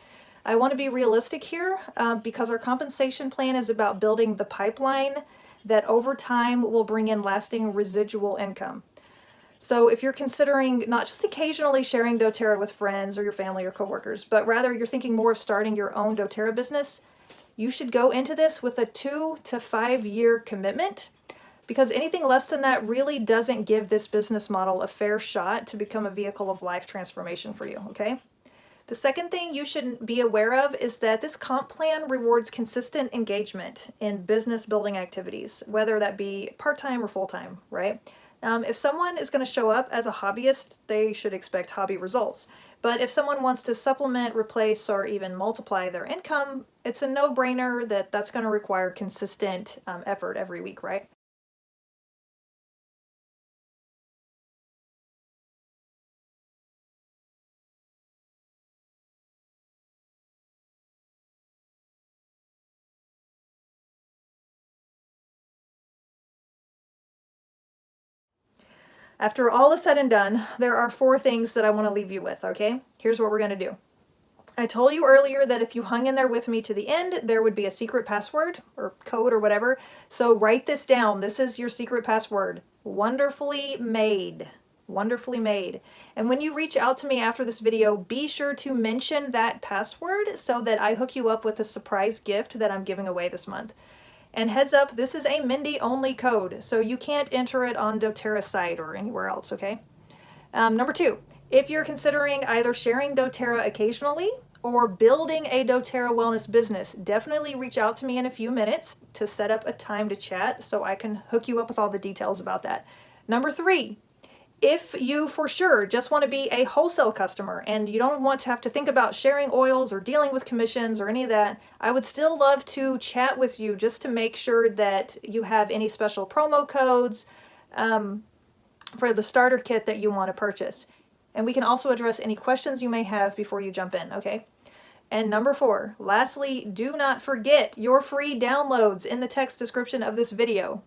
I want to be realistic here because our compensation plan is about building the pipeline that over time will bring in lasting residual income. So if you're considering not just occasionally sharing doTERRA with friends or your family or coworkers, but rather you're thinking more of starting your own doTERRA business, you should go into this with a 2 to 5 year commitment, because anything less than that really doesn't give this business model a fair shot to become a vehicle of life transformation for you, okay? The second thing you should be aware of is that this comp plan rewards consistent engagement in business building activities, whether that be part-time or full-time, right? If someone is going to show up as a hobbyist, they should expect hobby results. But if someone wants to supplement, replace, or even multiply their income, it's a no-brainer that that's going to require consistent effort every week, right? After all is said and done, there are 4 things that I want to leave you with, okay? Here's what we're going to do. I told you earlier that if you hung in there with me to the end, there would be a secret password or code or whatever. So write this down. This is your secret password. Wonderfully made. Wonderfully made. And when you reach out to me after this video, be sure to mention that password so that I hook you up with a surprise gift that I'm giving away this month. And heads up, this is a Mindy only code, so you can't enter it on doTERRA's site or anywhere else, okay? Number 2, if you're considering either sharing doTERRA occasionally or building a doTERRA wellness business, definitely reach out to me in a few minutes to set up a time to chat so I can hook you up with all the details about that. Number 3, if you for sure just want to be a wholesale customer and you don't want to have to think about sharing oils or dealing with commissions or any of that, I would still love to chat with you just to make sure that you have any special promo codes for the starter kit that you want to purchase. And we can also address any questions you may have before you jump in, okay? And number 4, lastly, do not forget your free downloads in the text description of this video.